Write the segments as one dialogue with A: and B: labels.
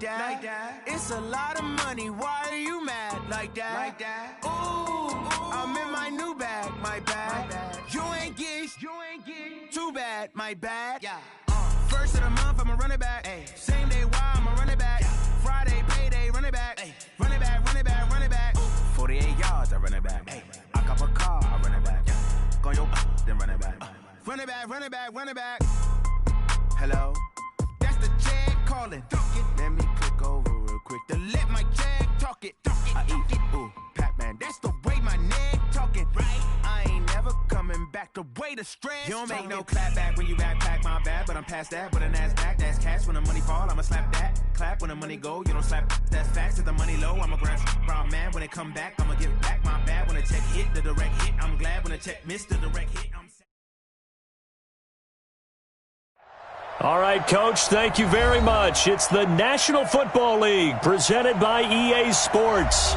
A: that. It's a lot of money. Why are you mad like that? Ooh, I'm in my new bag, my bad. You ain't get too bad, my bad. Yeah. First of the month, I'ma run it back. Ay. Same day, why I'ma run it back. Friday, payday, run it back. Ay. Run it back, run it back, run it back. 48 yards, I run it back. Ay. I cop a car, I run it back. Go yo, then run it back. Run it back, run it back, run it back. Hello, that's the check calling. Let me click over real quick to let my check talk it. I eat it, ooh, Pac-Man. That's the way my neck talking. Right, I ain't never coming back. The way the stress. You don't make no clap back when you backpack, my bad. But I'm past that. With a NASDAQ, that's cash. When the money fall, I'ma slap that. Clap when the money go, you don't slap. That's facts. If the money low, I'ma grab brown man. When it come back, I'ma give back my bad. When the check hit, the direct hit. I'm glad when the check missed the direct hit.
B: All right, Coach, thank you very much. It's the National Football League presented by EA Sports.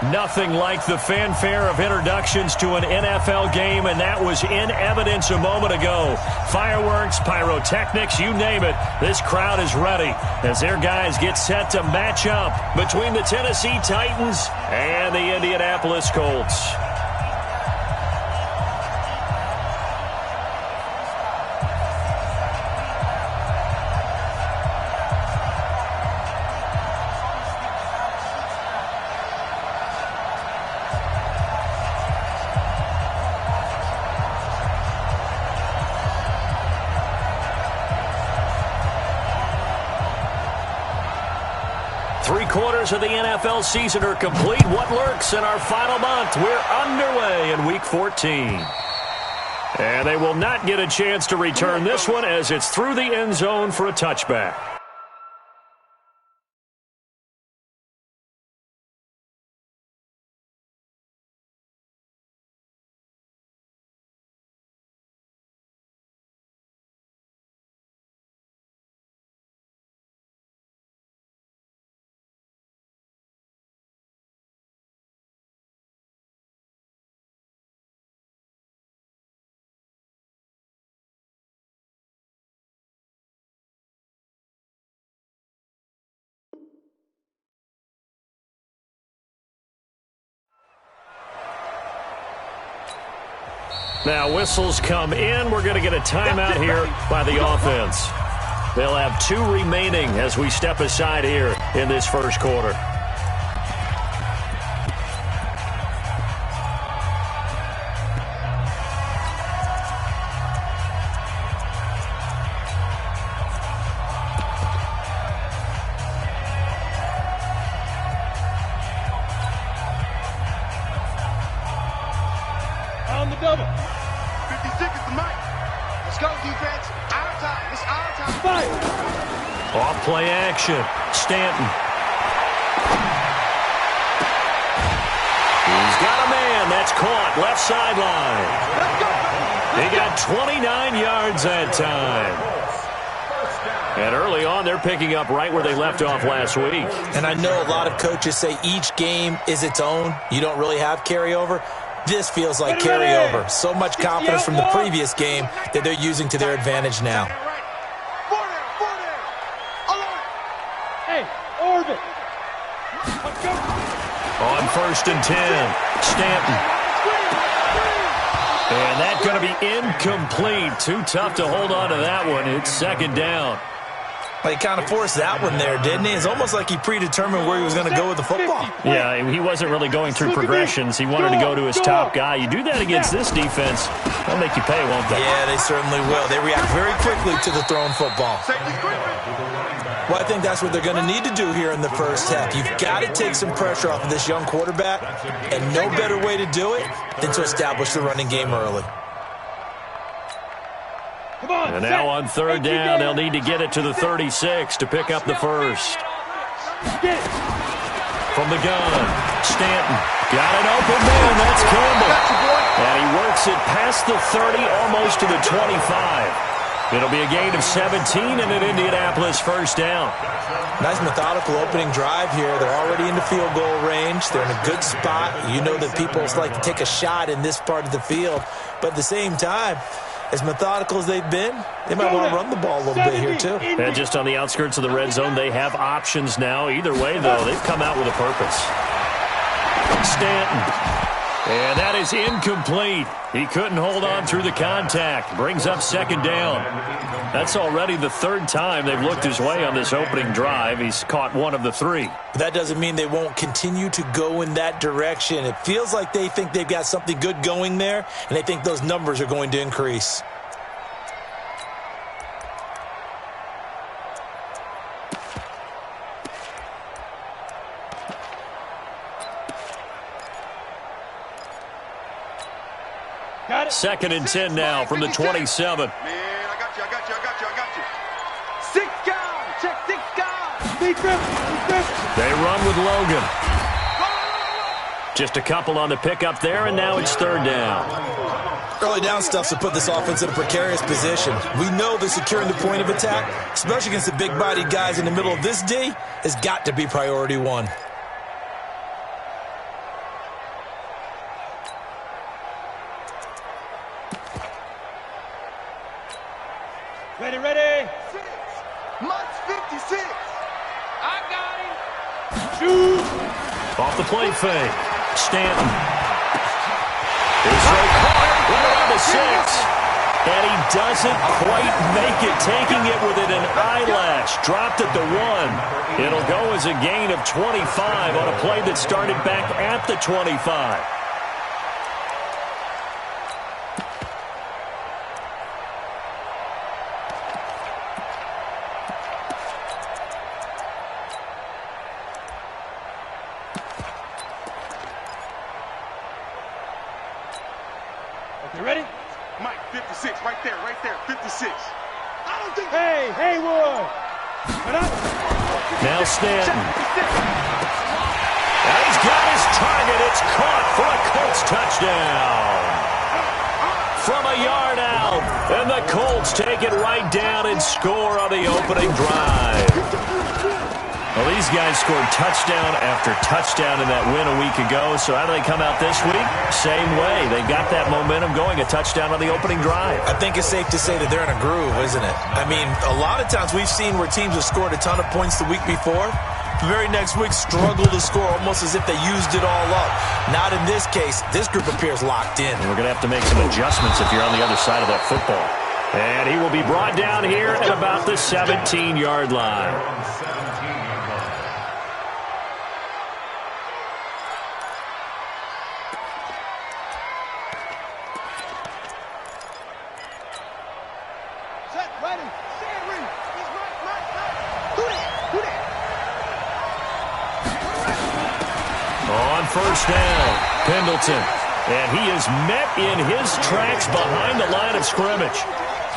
B: Nothing like the fanfare of introductions to an NFL game, and that was in evidence a moment ago. Fireworks, pyrotechnics, you name it. This crowd is ready as their guys get set to match up between the Tennessee Titans and the Indianapolis Colts. Three-quarters of the NFL season are complete. What lurks in our final month? We're underway in Week 14. And they will not get a chance to return this one as it's through the end zone for a touchback. Now whistles come in. We're going to get a timeout here by the offense. They'll have 2 remaining as we step aside here in this first quarter.
C: On the double. 50 seconds to Mike. Let's go, defense. Our time. It's our time. Fire.
B: Off play action. Stanton. He's got a man. That's caught. Left sideline. He got 29 yards that time. And early on, they're picking up right where they left off last week.
D: And I know a lot of coaches say each game is its own. You don't really have carryover. This feels like carryover. So much confidence from the previous game that they're using to their advantage now.
C: Hey, orbit.
B: On 1st and 10, Stanton. And that's going to be incomplete. Too tough to hold on to that one. It's 2nd down.
D: Well, he kind of forced that one there, didn't he? It's almost like he predetermined where he was going to go with the football.
B: Yeah, he wasn't really going through progressions. He wanted to go to his top guy. You do that against this defense, they'll make you pay, won't they?
D: Yeah, they certainly will. They react very quickly to the thrown football. Well, I think that's what they're going to need to do here in the first half. You've got to take some pressure off of this young quarterback, and no better way to do it than to establish the running game early.
B: And now on 3rd down, they'll need to get it to the 36 to pick up the first. From the gun, Stanton got an open man. That's Campbell. And he works it past the 30, almost to the 25. It'll be a gain of 17 and an Indianapolis first down.
D: Nice methodical opening drive here. They're already into field goal range. They're in a good spot. You know that people like to take a shot in this part of the field. But at the same time, as methodical as they've been, they might want to run the ball a little bit here too.
B: And just on the outskirts of the red zone, they have options now. Either way, though, they've come out with a purpose. Stanton. And that is incomplete. He couldn't hold on through the contact. Brings up second down. That's already the third time they've looked his way on this opening drive. He's caught one of the three.
D: But that doesn't mean they won't continue to go in that direction. It feels like they think they've got something good going there, and they think those numbers are going to increase.
B: Second and 10 now from the 27.
C: Man, I got you. 6 guys. Check 6 guys.
B: They run with Logan. Just a couple on the pickup there, and now it's third down.
D: Early down stuff to put this offense in a precarious position. We know that securing the point of attack, especially against the big-bodied guys in the middle of this D, has got to be priority one.
C: Ready. 6. Mike's 56. I got him. Shoot.
B: Off the play fake. Stanton. He's so caught right around the 6. And he doesn't quite make it, taking it within an eyelash. Dropped at the 1. It'll go as a gain of 25 on a play that started back at the 25.
C: You ready? Mike, 56, right there, 56. I don't think... Hey, Haywood!
B: Now Stanton. And he's got his target. It's caught for a Colts touchdown. From a yard out. And the Colts take it right down and score on the opening drive. Well, these guys scored touchdown after touchdown in that win a week ago. So how do they come out this week? Same way. They got that momentum going, a touchdown on the opening drive.
D: I think it's safe to say that they're in a groove, isn't it? I mean, a lot of times we've seen where teams have scored a ton of points the week before. The very next week struggle to score almost as if they used it all up. Not in this case. This group appears locked in.
B: And we're going to have to make some adjustments if you're on the other side of that football. And he will be brought down here at about the 17-yard line. First down, Pendleton. And he is met in his tracks behind the line of scrimmage.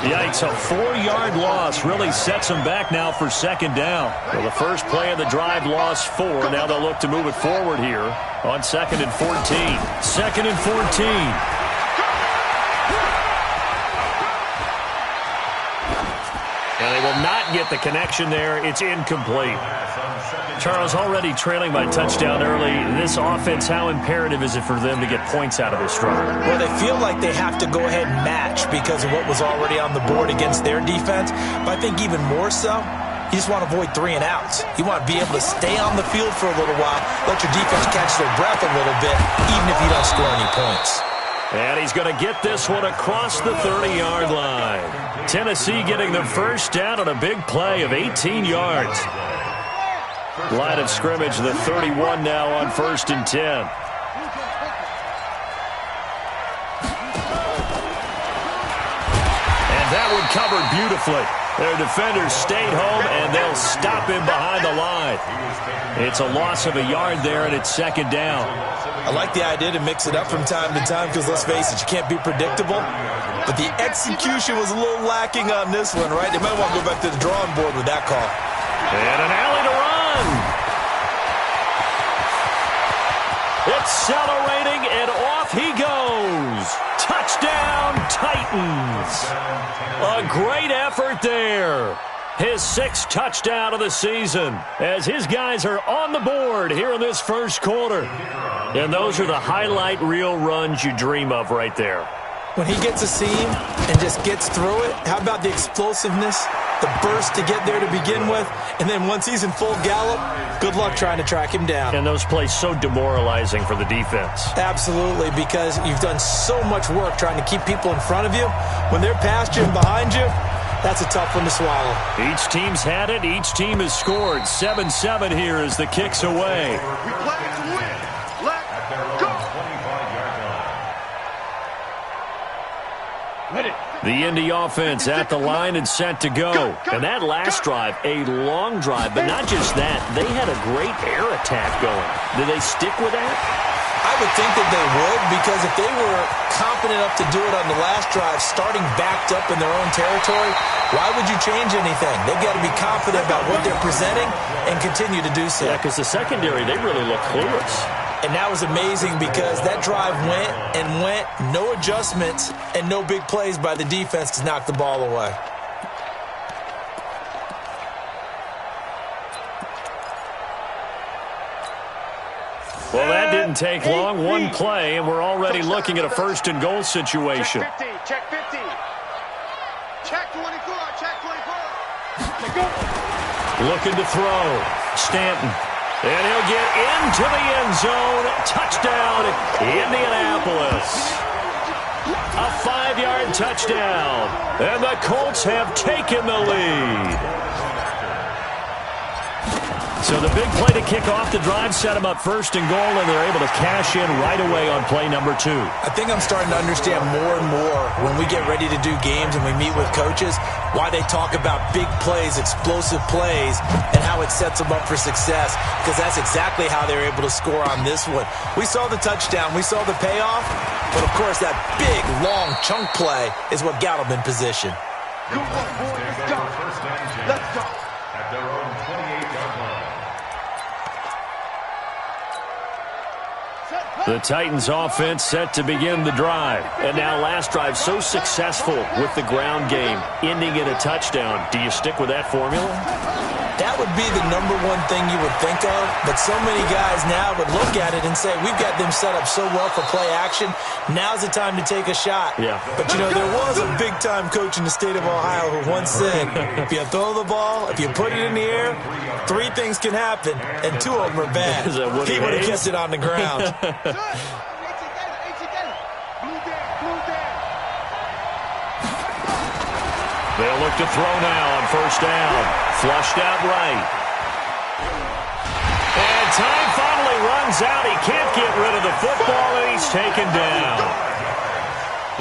B: Yikes, a 4-yard loss really sets him back now for second down. Well, the first play of the drive lost 4. Now they'll look to move it forward here on 2nd and 14. 2nd and 14. And they will not get the connection there. It's incomplete. Charles, already trailing by touchdown early. This offense, how imperative is it for them to get points out of this drive?
D: Well, they feel like they have to go ahead and match because of what was already on the board against their defense. But I think even more so, you just want to avoid 3 and outs. You want to be able to stay on the field for a little while, let your defense catch their breath a little bit, even if you don't score any points.
B: And he's going to get this one across the 30-yard line. Tennessee getting the first down on a big play of 18 yards. Line of scrimmage, the 31 now on 1st and 10. And that one covered beautifully. Their defenders stayed home, and they'll stop him behind the line. It's a loss of a yard there, and it's second down.
D: I like the idea to mix it up from time to time because, let's face it, you can't be predictable. But the execution was a little lacking on this one, right? They might want to go back to the drawing board with that call.
B: And an alley to run. Accelerating, and off he goes. Touchdown, Titans. A great effort there. His 6th touchdown of the season as his guys are on the board here in this first quarter. And those are the highlight reel runs you dream of right there.
D: when he gets a seam and just gets through it, how about the explosiveness, the burst to get there to begin with, and then once he's in full gallop, good luck trying to track him down.
B: And those plays so demoralizing for the defense.
D: Absolutely, because you've done so much work trying to keep people in front of you. When they're past you and behind you, that's a tough one to swallow.
B: Each team's had it. Each team has scored. 7-7 here as the kick's away.
C: We play to win. Let's go. Ready.
B: The Indy offense at the line and set to go. And that last drive, a long drive, but not just that. They had a great air attack going. Did they stick with that?
D: I would think that they would, because if they were confident enough to do it on the last drive, starting backed up in their own territory, why would you change anything? They've got to be confident about what they're presenting and continue to do so.
B: Yeah, because the secondary, they really look clueless.
D: And that was amazing because that drive went and went, no adjustments, and no big plays by the defense to knock the ball away.
B: Well, that didn't take long. One play, and we're already looking at a first-and-goal situation.
C: Check 50. Check 50. Check 24. Check 24.
B: Looking to throw. Stanton. And he'll get into the end zone. Touchdown, Indianapolis. A 5-yard touchdown. And the Colts have taken the lead. So the big play to kick off the drive set them up first and goal, and they're able to cash in right away on play number 2.
D: I think I'm starting to understand more and more when we get ready to do games and we meet with coaches why they talk about big plays, explosive plays, and how it sets them up for success, because that's exactly how they're able to score on this one. We saw the touchdown. We saw the payoff. But, of course, that big, long chunk play is what got them in position.
C: Good one, boy. Let's go. Let's go.
E: At their own 28-yard line.
B: The Titans offense set to begin the drive. And now last drive so successful with the ground game, ending in a touchdown. Do you stick with that formula?
D: That would be the number one thing you would think of, but so many guys now would look at it and say, we've got them set up so well for play action, now's the time to take a shot.
B: Yeah.
D: But, you know, there was a big-time coach in the state of Ohio who once said, if you throw the ball, if you put it in the air, 3 things can happen, and 2 of them are bad. He would have kept it on the ground.
B: They'll look to throw now on first down. Flushed out right. And time finally runs out. He can't get rid of the football, and he's taken down.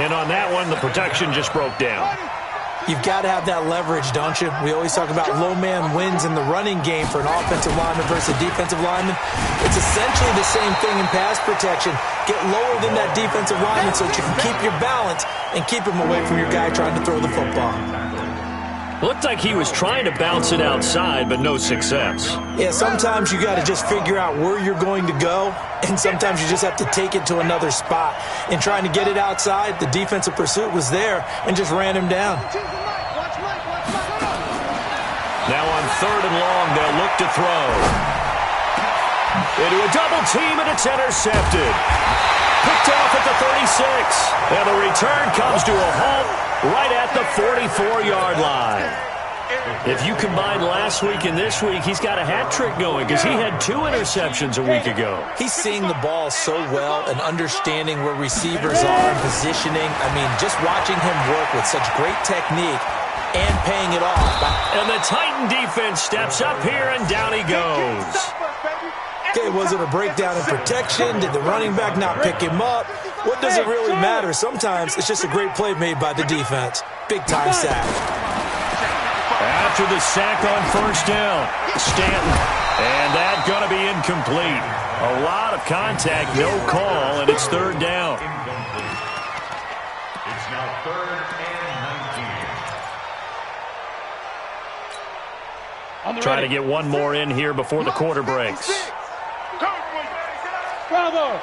B: And on that one, the protection just broke down.
D: You've got to have that leverage, don't you? We always talk about low man wins in the running game for an offensive lineman versus a defensive lineman. It's essentially the same thing in pass protection. Get lower than that defensive lineman so that you can keep your balance and keep him away from your guy trying to throw the football.
B: Looked like he was trying to bounce it outside, but no success.
D: Yeah, sometimes you got to just figure out where you're going to go, and sometimes you just have to take it to another spot. In trying to get it outside, the defensive pursuit was there and just ran him down.
B: Now on third and long, they'll look to throw. Into a double team, and it's intercepted. Picked off at the 36. And the return comes to a halt right at the 44-yard line. If you combine last week and this week, he's got a hat trick going because he had 2 interceptions a week ago.
D: He's seeing the ball so well and understanding where receivers are and positioning. I mean, just watching him work with such great technique and paying it off.
B: And the Titan defense steps up here, and down he goes.
D: Okay, was it a breakdown in protection? Did the running back not pick him up? What does it really matter? Sometimes it's just a great play made by the defense. Big-time sack.
B: After the sack on first down, Stanton. And that's going to be incomplete. A lot of contact, no call, and it's third down.
E: It's now 3rd and 19.
B: Try to get one more in here before the quarter breaks.
C: Bravo.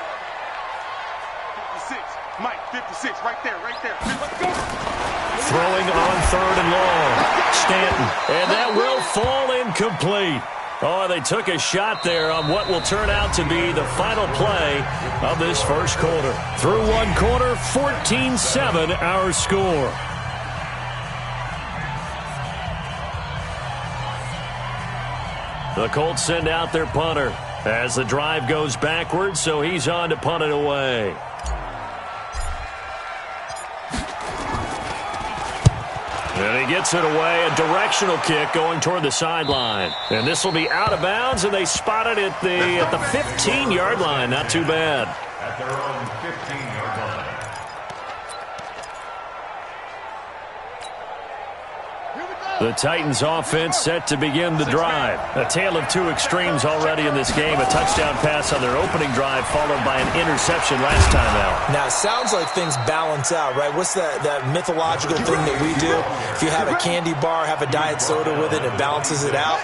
C: 56. Mike, 56. Right there, right there. Let's go.
B: Throwing on third and long. Stanton. And that will fall incomplete. Oh, they took a shot there on what will turn out to be the final play of this first quarter. Through one quarter, 14-7 our score. The Colts send out their punter as the drive goes backwards, so he's on to punt it away. And he gets it away, a directional kick going toward the sideline. And this will be out of bounds, and they spot it at the 15-yard line. Not too bad.
E: At their own 15-yard line.
B: The Titans offense set to begin the drive. A tale of two extremes already in this game. A touchdown pass on their opening drive followed by an interception last time out.
D: Now, it sounds like things balance out, right? What's that mythological thing that we do? If you have a candy bar, have a diet soda with it, it balances it out.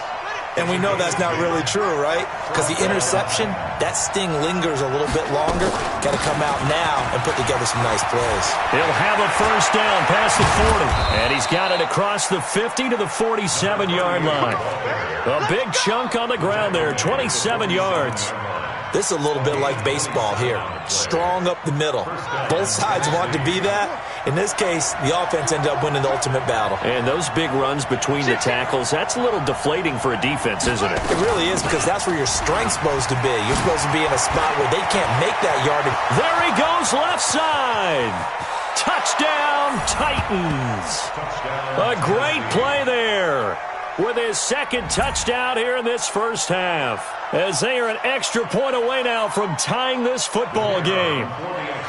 D: And we know that's not really true, right? Because the interception, that sting lingers a little bit longer. Got to come out now and put together some nice plays.
B: He'll have a first down past the 40. And he's got it across the 50 to the 47-yard line. A big chunk on the ground there, 27 yards.
D: This is a little bit like baseball here. Strong up the middle. Both sides want to be that. In this case, the offense ended up winning the ultimate battle.
B: And those big runs between the tackles, that's a little deflating for a defense, isn't it?
D: It really is, because that's where your strength's supposed to be. You're supposed to be in a spot where they can't make that yardage.
B: There he goes, left side. Touchdown, Titans. A great play there with his second touchdown here in this first half, as they are an extra point away now from tying this football game.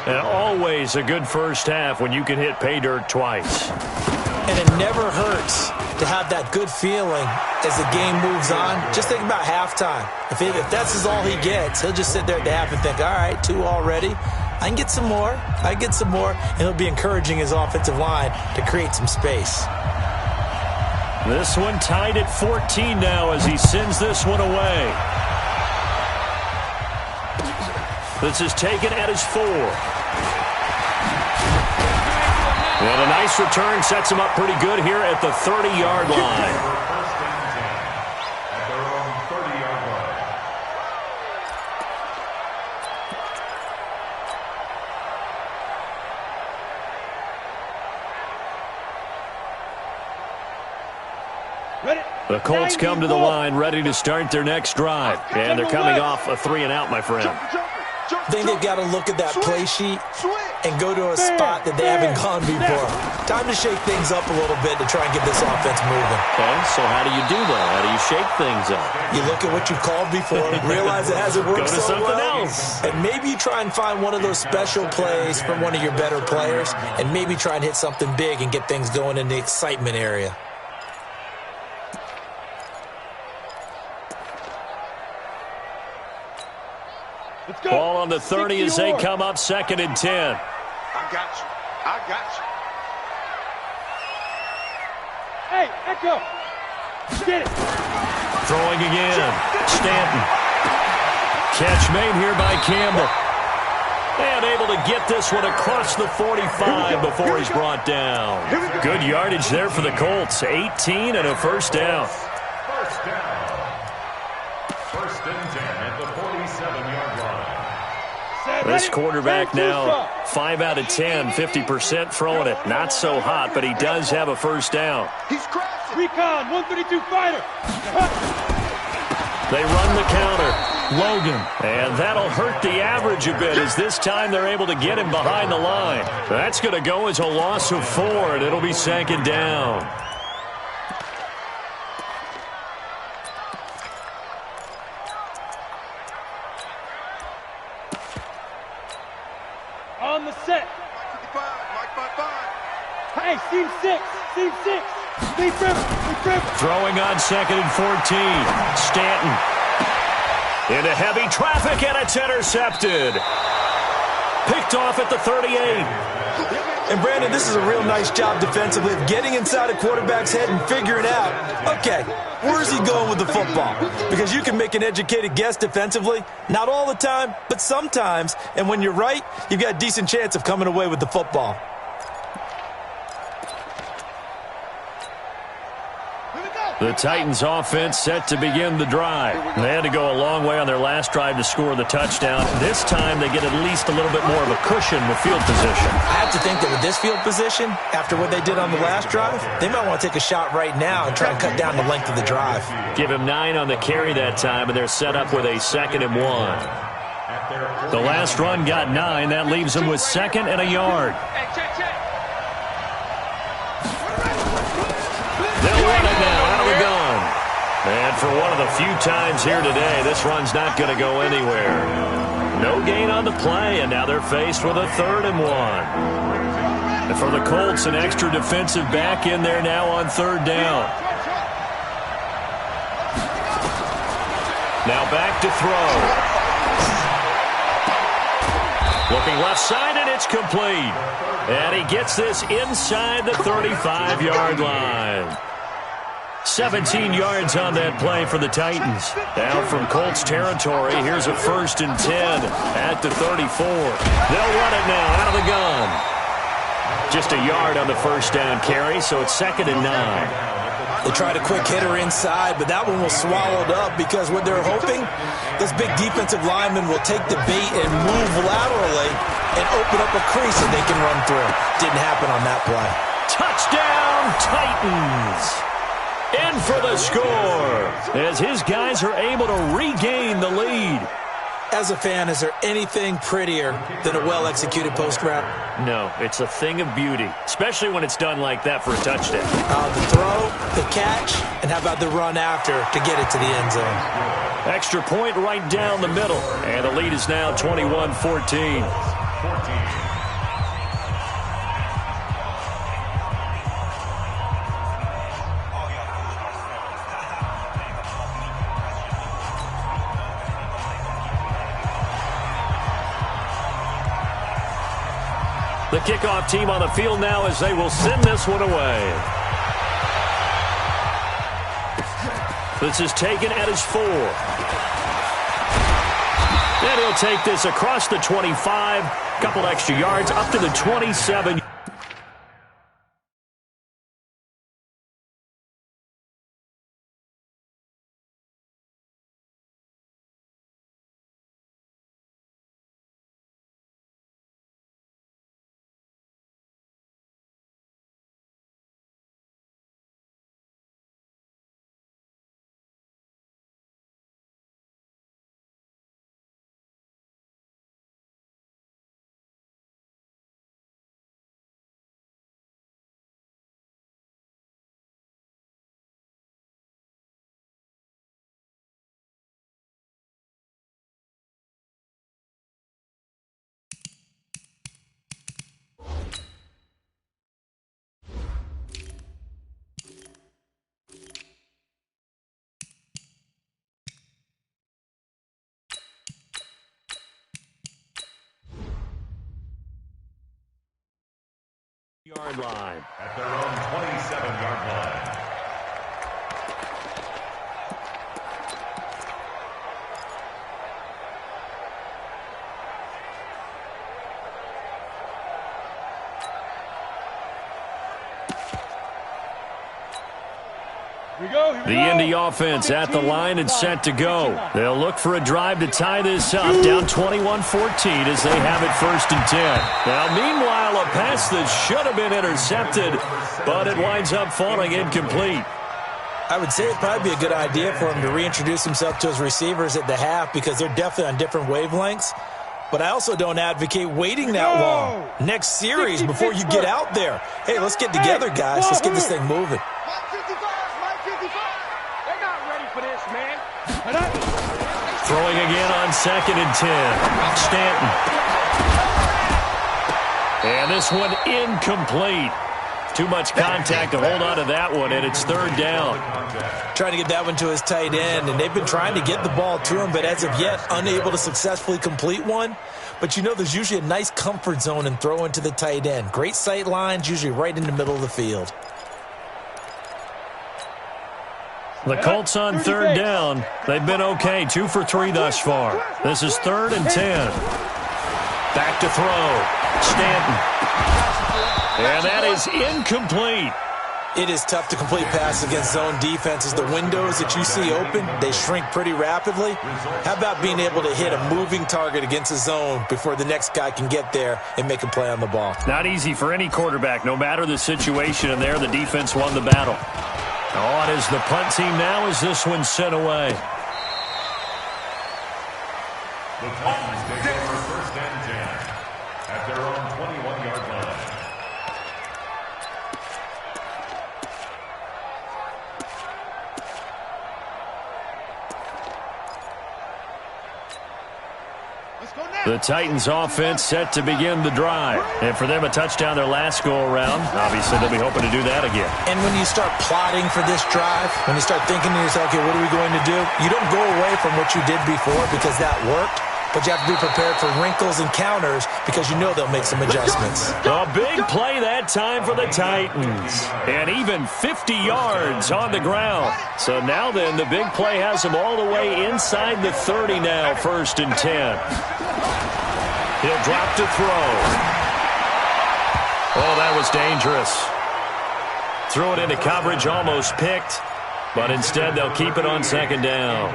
B: And always a good first half when you can hit pay dirt twice.
D: And it never hurts to have that good feeling as the game moves on. Just think about halftime. If that's all he gets, he'll just sit there at the half and think, all right, 2 already. I can get some more. I can get some more. And he'll be encouraging his offensive line to create some space.
B: This one tied at 14 now as he sends this one away. This is taken at his 4. And a nice return sets him up pretty good here at the 30-yard line.
E: First and 10 at their own 30-yard line.
B: The Colts come to the line ready to start their next drive. And they're coming off a 3-and-out, my friend.
D: I think they've got to look at that play sheet and go to a spot that they haven't gone before. Time to shake things up a little bit to try and get this offense moving.
B: Okay, so how do you do that? How do you shake things up?
D: You look at what you called before, realize it hasn't worked
B: Go to
D: so
B: something
D: well,
B: else.
D: and maybe you try and find one of those special plays from one of your better players, and maybe try and hit something big and get things going in the excitement area.
B: Ball on the 30 as they come up 2nd and 10.
C: I got you. I got you. Hey, Echo. Get it.
B: Throwing again. Stanton. Catch made here by Campbell. And able to get this one across the 45 before he's brought down. Good yardage there for the Colts. 18 and a first down.
E: First down. First and 10 at the 47-yard line.
B: This quarterback now 5 out of 10, 50% throwing it. Not so hot, but he does have a first down.
C: He's crashing. Recon, 132 fighter.
B: They run the counter. Logan. And that'll hurt the average a bit as this time they're able to get him behind the line. That's going to go as a loss of 4, and it'll be 2nd down.
C: On the set. Hey, seam 6. Seam 6. Deep river. Deep river.
B: Throwing on 2nd and 14. Stanton. Into heavy traffic, and it's intercepted. Picked off at the 38.
D: And Brandon, this is a real nice job defensively of getting inside a quarterback's head and figuring out, okay, where's he going with the football? Because you can make an educated guess defensively, not all the time, but sometimes. And when you're right, you've got a decent chance of coming away with the football.
B: The Titans offense set to begin the drive. They had to go a long way on their last drive to score the touchdown. This time they get at least a little bit more of a cushion with field position.
D: I have to think that with this field position, after what they did on the last drive, they might want to take a shot right now and try and cut down the length of the drive.
B: Give him 9 on the carry that time, and they're set up with a 2nd and 1. The last run got 9. That leaves them with 2nd and a yard. They'll run it now out of the gun. And for one of the few times here today, this run's not going to go anywhere. No gain on the play, and now they're faced with a 3rd and 1. And for the Colts, an extra defensive back in there now on 3rd down. Now back to throw. Looking left side, and it's complete. And he gets this inside the 35-yard line. 17 yards on that play for the Titans. Now from Colts territory, here's a 1st and 10 at the 34. They'll run it now out of the gun. Just a yard on the 1st down carry, so it's 2nd and 9.
D: They tried a quick hitter inside, but that one was swallowed up because what they're hoping, this big defensive lineman will take the bait and move laterally and open up a crease that they can run through. Didn't happen on that play.
B: Touchdown, Titans! In for the score as his guys are able to regain the lead.
D: As a fan, is there anything prettier than a well-executed post route?
B: No, it's a thing of beauty, especially when it's done like that for a touchdown.
D: The throw, the catch, and how about the run after to get it to the end zone?
B: Extra point right down the middle, and the lead is now 21-14. The kickoff team on the field now as they will send this one away. This is taken at his 4. And he'll take this across the 25. Couple extra yards up to the 27. Yard line.
E: At their own 27-yard line.
B: The Indy offense at the line and set to go. They'll look for a drive to tie this up, down 21-14 as they have it 1st and 10. Now, meanwhile, a pass that should have been intercepted, but it winds up falling incomplete.
D: I would say it'd probably be a good idea for him to reintroduce himself to his receivers at the half because they're definitely on different wavelengths. But I also don't advocate waiting that long. Next series before you get out there. Hey, let's get together, guys. Let's get this thing moving.
B: Throwing again on 2nd and 10. Stanton. And this one incomplete. Too much contact to hold on to that one, and it's 3rd down.
D: Trying to get that one to his tight end, and they've been trying to get the ball to him, but as of yet, unable to successfully complete one. But you know there's usually a nice comfort zone in throwing to the tight end. Great sight lines, usually right in the middle of the field.
B: The Colts on 3rd down. They've been okay, 2 for 3 thus far. This is 3rd and 10. Back to throw. Stanton. And that is incomplete.
D: It is tough to complete passes against zone defenses. The windows that you see open, they shrink pretty rapidly. How about being able to hit a moving target against a zone before the next guy can get there and make a play on the ball?
B: Not easy for any quarterback, no matter the situation. And there, the defense won the battle. On is the punt team now as this one's sent away.
E: The Titans take over 1st and 10 at their own 21-yard line.
B: The Titans offense set to begin the drive. And for them, a touchdown their last go-around. Obviously, they'll be hoping to do that again.
D: And when you start plotting for this drive, when you start thinking to yourself, okay, what are we going to do? You don't go away from what you did before because that worked. But you have to be prepared for wrinkles and counters because you know they'll make some adjustments.
B: A big play that time for the Titans. And even 50 yards on the ground. So now then, the big play has them all the way inside the 30 now, 1st and 10. He'll drop to throw. Oh, that was dangerous. Threw it into coverage, almost picked. But instead, they'll keep it on 2nd down.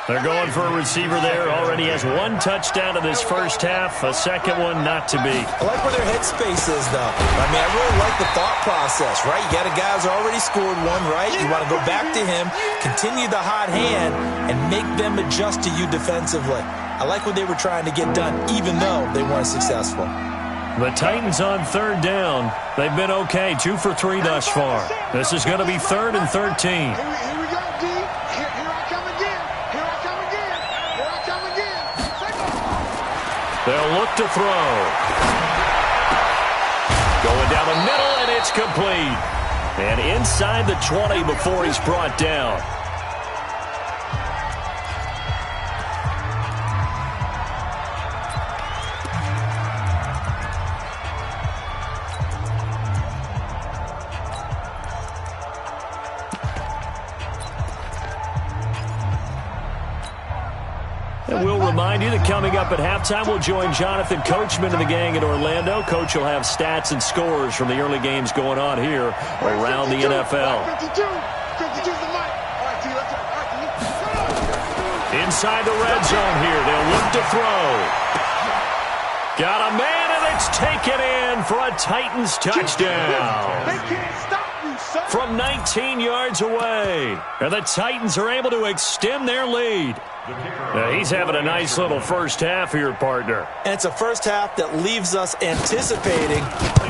B: They're going for a receiver there. Already has 1 touchdown in this first half. A second one not to be.
D: I like where their headspace is, though. I mean, I really like the thought process, right? You got a guy who's already scored 1, right? You want to go back to him, continue the hot hand, and make them adjust to you defensively. I like what they were trying to get done, even though they weren't successful.
B: The Titans on 3rd down. They've been okay, 2 for 3 thus far. This is going to be 3rd and 13. They'll look to throw. Going down the middle, and it's complete. And inside the 20 before he's brought down. And we'll remind you that coming up at halftime, we'll join Jonathan Coachman and the gang in Orlando. Coach will have stats and scores from the early games going on here around the NFL. Inside the red zone here. They'll look to throw. Got a man, and it's taken in for a Titans touchdown.
C: They can't stop you, son.
B: From 19 yards away. And the Titans are able to extend their lead. He's having a nice little first half here, partner.
D: And it's a first half that leaves us anticipating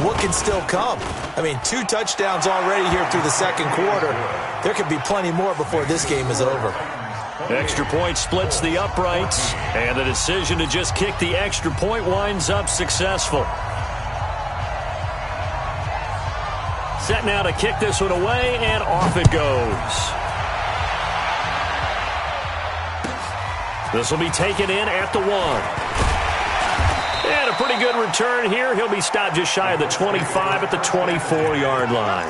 D: what can still come. I mean, 2 touchdowns already here through the 2nd quarter. There could be plenty more before this game is over.
B: Extra point splits the uprights, and the decision to just kick the extra point winds up successful. Set now to kick this one away, and off it goes. This will be taken in at the 1. And a pretty good return here. He'll be stopped just shy of the 25 at the 24-yard line.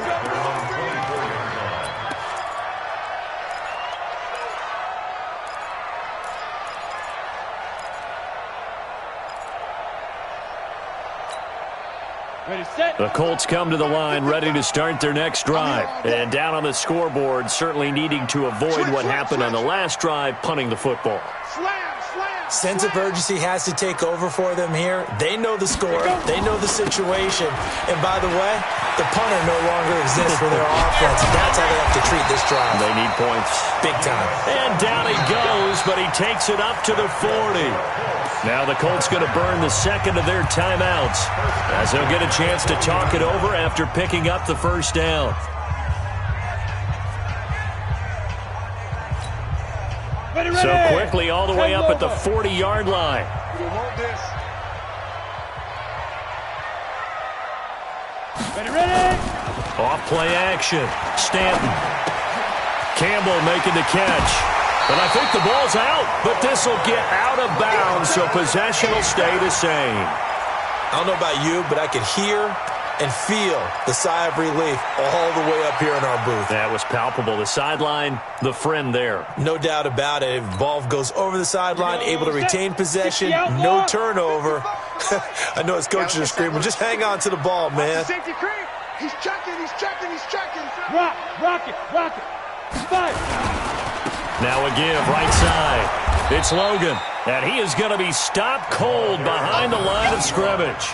B: The Colts come to the line ready to start their next drive. And down on the scoreboard, certainly needing to avoid what happened on the last drive, punting the football.
D: Sense of urgency has to take over for them here. They know the score. They know the situation. And by the way, the punter no longer exists for their offense. That's how they have to treat this drive.
B: They need points.
D: Big time.
B: And down he goes, but he takes it up to the 40. Now the Colts going to burn the second of their timeouts as they'll get a chance to talk it over after picking up the first down. So quickly all the way up at the 40-yard line. Off play action. Stanton. Campbell making the catch. And I think the ball's out, but this will get out of bounds, so possession will stay the same.
D: I don't know about you, but I could hear and feel the sigh of relief all the way up here in our booth.
B: That was palpable. The sideline, the friend there.
D: No doubt about it. If the ball goes over the sideline, able to retain possession, no turnover. I know his coaches are screaming, just hang on to the ball, man.
C: He's checking. Rock it. Fight.
B: Now a give, right side. It's Logan, and he is going to be stopped cold behind the line of scrimmage.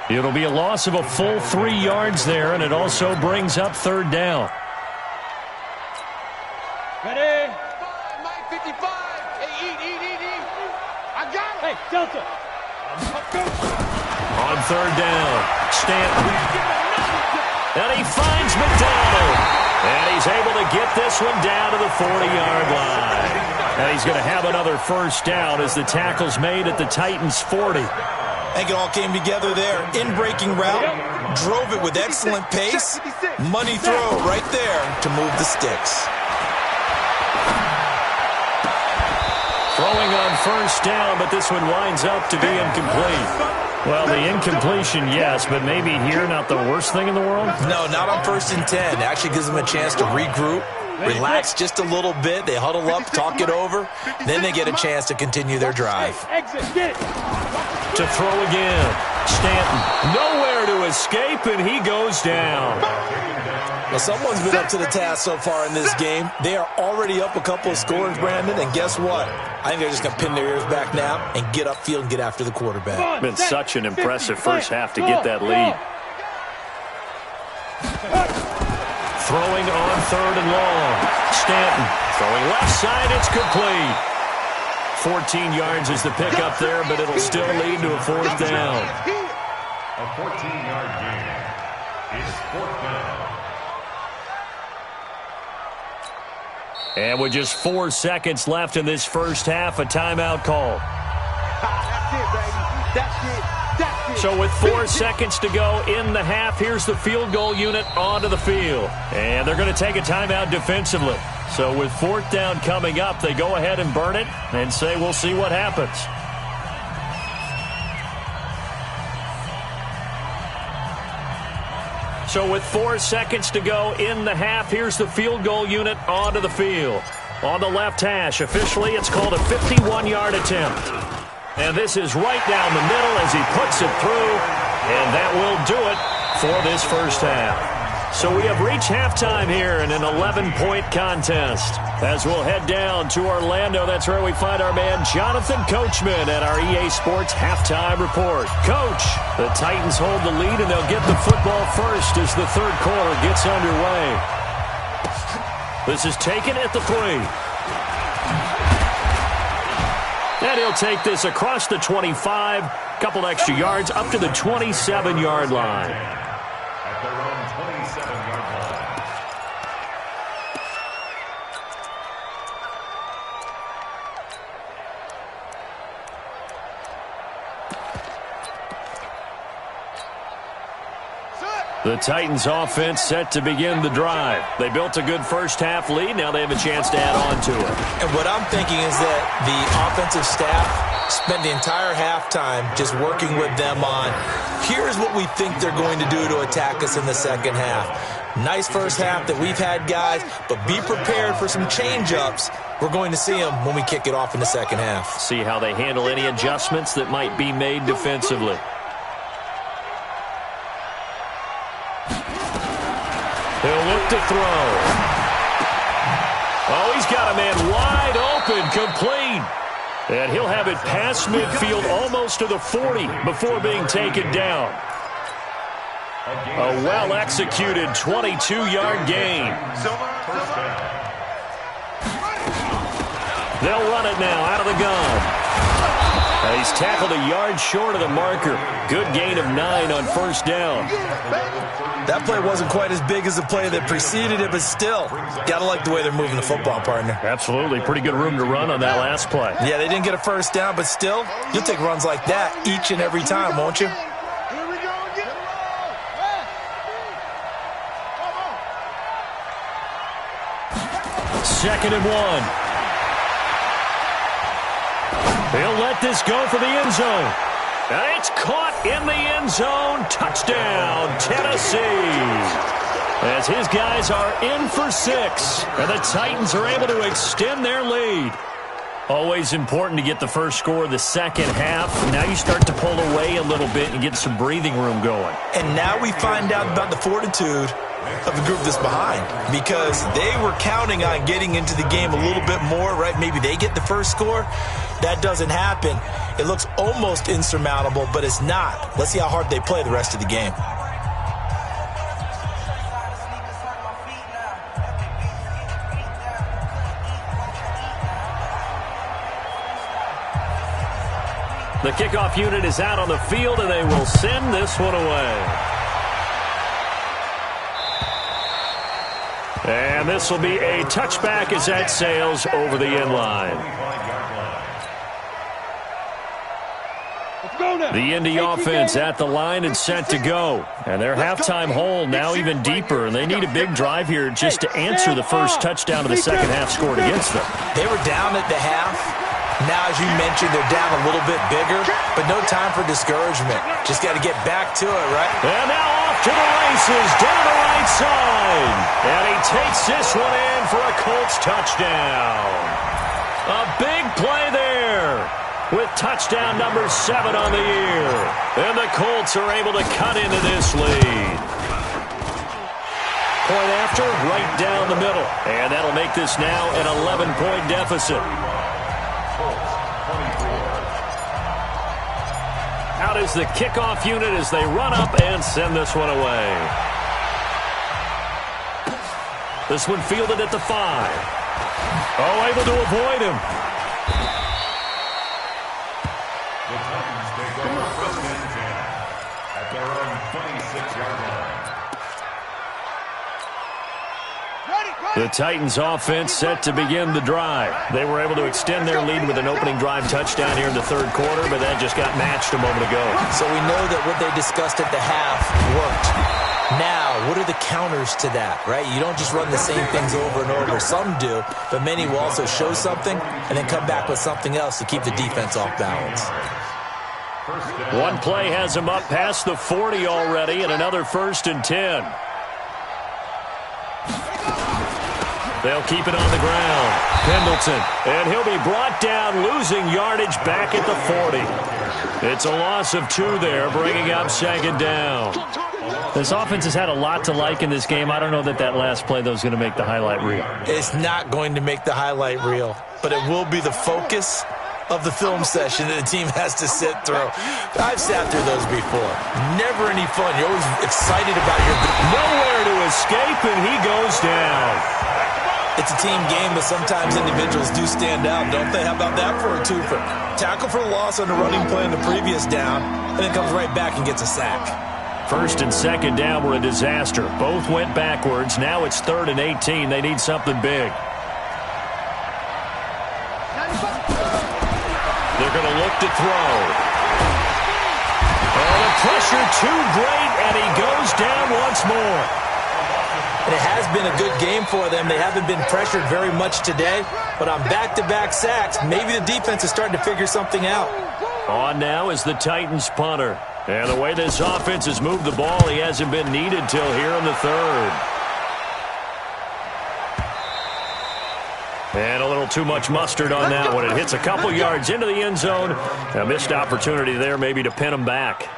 B: It'll be a loss of a full 3 yards there, and it also brings up third down.
C: Ready? 55. Hey, eat. I got it. Hey, Delta.
B: On third down, Stanton. And he finds McDonald. And he's able to get this one down to the 40-yard line. And he's going to have another first down as the tackle's made at the Titans' 40.
D: I think it all came together there. In-breaking route, drove it with excellent pace. Money throw right there to move the sticks.
B: Throwing on first down, but this one winds up to be incomplete. Well, the incompletion, yes, but maybe here not the worst thing in the world?
D: No, not on 1st and 10. It actually gives them a chance to regroup, relax just a little bit. They huddle up, talk it over. Then they get a chance to continue their drive.
B: To throw again. Stanton, nowhere to escape, and he goes down.
D: Well, someone's been up to the task so far in this game. They are already up a couple of scores, Brandon, and guess what? I think they're just going to pin their ears back now and get upfield and get after the quarterback.
B: Been such an impressive first half to get that lead. Throwing on third and long. Stanton throwing left side. It's complete. 14 yards is the pickup there, but it'll still lead to a fourth down.
E: A 14-yard gain. It's fourth down.
B: And with just 4 seconds left in this first half, a timeout call.
C: That's it.
B: So with 4 seconds to go in the half, here's the field goal unit onto the field. And they're going to take a timeout defensively. So with fourth down coming up, they go ahead and burn it and say we'll see what happens. So with 4 seconds to go in the half, here's the field goal unit onto the field. On the left hash, officially it's called a 51-yard attempt. And this is right down the middle as he puts it through. And that will do it for this first half. So we have reached halftime here in an 11-point contest. As we'll head down to Orlando, that's where we find our man Jonathan Coachman at our EA Sports Halftime Report. Coach, the Titans hold the lead and they'll get the football first as the third quarter gets underway. This is taken at the 3. And he'll take this across the 25, couple extra yards up to the 27-yard line.
E: At their own 27-yard line.
B: The Titans offense set to begin the drive. They built a good first half lead. Now they have a chance to add on to it.
D: And what I'm thinking is that the offensive staff spent the entire halftime just working with them on, here's what we think they're going to do to attack us in the second half. Nice first half that we've had, guys, but be prepared for some change-ups. We're going to see them when we kick it off in the second half.
B: See how they handle any adjustments that might be made defensively. He'll look to throw. Oh, he's got a man wide open, complete. And he'll have it past midfield almost to the 40 before being taken down. A well-executed 22-yard gain. They'll run it now out of the gun. He's tackled a yard short of the marker. Good gain of 9 on first down.
D: That play wasn't quite as big as the play that preceded it, but still, got to like the way they're moving the football, partner.
B: Absolutely. Pretty good room to run on that last play.
D: Yeah, they didn't get a first down, but still, you'll take runs like that each and every time, won't you?
C: Here we go again.
B: Second and 1. He'll let this go for the end zone. And it's caught in the end zone. Touchdown, Tennessee. As his guys are in for 6. And the Titans are able to extend their lead. Always important to get the first score of the second half. Now you start to pull away a little bit and get some breathing room going.
D: And now we find out about the fortitude of the group that's behind, because they were counting on getting into the game a little bit more, right? Maybe they get the first score. That doesn't happen. It looks almost insurmountable, but it's not. Let's see how hard they play the rest of the game.
B: The kickoff unit is out on the field, and they will send this one away. And this will be a touchback as that sails over the end line. The Indy offense at the line and set to go. And their halftime hole now even deeper, and they need a big drive here just to answer the first touchdown of the second half scored against them.
D: They were down at the half. Now, as you mentioned, they're down a little bit bigger, but no time for discouragement. Just got to get back to it, right?
B: And now off to the races, down the right side. And he takes this one in for a Colts touchdown. A big play there with touchdown number 7 on the year. And the Colts are able to cut into this lead. Point after, right down the middle. And that'll make this now an 11-point deficit. Out is the kickoff unit as they run up and send this one away. This one fielded at the 5. Oh, able to avoid him.
E: The Titans take over first and 10 at their own 26-yard line.
B: The Titans offense set to begin the drive. They were able to extend their lead with an opening drive touchdown here in the third quarter, but that just got matched a moment ago.
D: So we know that what they discussed at the half worked. Now, what are the counters to that, right? You don't just run the same things over and over. Some do, but many will also show something and then come back with something else to keep the defense off balance.
B: One play has them up past the 40 already, and another 1st and 10. They'll keep it on the ground. Pendleton, and he'll be brought down, losing yardage back at the 40. It's a loss of 2 there, bringing up 2nd down. This offense has had a lot to like in this game. I don't know that that last play, though, is going to make the highlight reel.
D: It's not going to make the highlight reel, but it will be the focus of the film session that the team has to sit through. I've sat through those before. Never any fun. You're always excited about your...
B: Nowhere to escape, and he goes down.
D: It's a team game, but sometimes individuals do stand out, don't they? How about that for a twofer? Tackle for the loss on the running play in the previous down, and then comes right back and gets a sack.
B: 1st and 2nd down were a disaster. Both went backwards. Now it's 3rd and 18. They need something big. They're going to look to throw. Oh, the pressure too great, and he goes down once more.
D: And it has been a good game for them. They haven't been pressured very much today, but on back-to-back sacks, maybe the defense is starting to figure something out.
B: On now is the Titans punter. And the way this offense has moved the ball, he hasn't been needed till here in the 3rd. And a little too much mustard on that one. It hits a couple yards into the end zone. A missed opportunity there maybe to pin him back.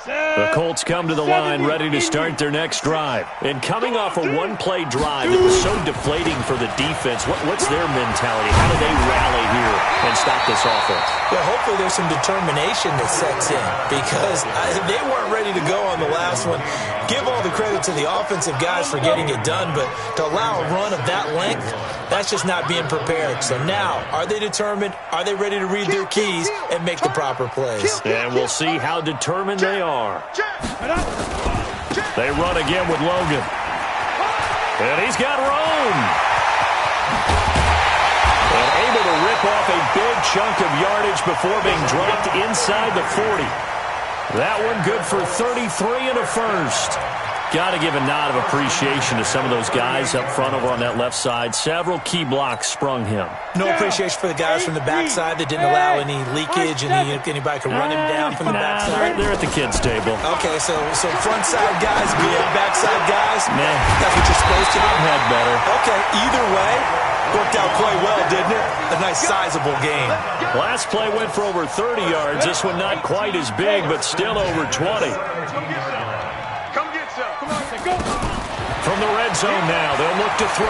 B: The Colts come to the line ready to start their next drive. And coming off a one-play drive that was so deflating for the defense, what's their mentality? How do they rally here and stop this offense?
D: Well, hopefully there's some determination that sets in, because they weren't ready to go on the last one. Give all the credit to the offensive guys for getting it done, but to allow a run of that length, that's just not being prepared. So now, are they determined? Are they ready to read their keys and make the proper plays?
B: And we'll see how determined they are. They run again with Logan. And he's got room. And able to rip off a big chunk of yardage before being dropped inside the 40. That one good for 33 and a 1st. Got to give a nod of appreciation to some of those guys up front over on that left side. Several key blocks sprung him.
D: No appreciation for the guys from the backside that didn't allow any leakage and anybody could run him down from the backside.
B: They're at the kids' table.
D: Okay, so front side guys, good. Backside guys,
B: man,
D: that's what you're supposed to do.
B: I've had better.
D: Okay, either way, worked out quite well, didn't it? A nice sizable game.
B: Last play went for over 30 yards. This one not quite as big, but still over 20. From the red zone now, they'll look to throw.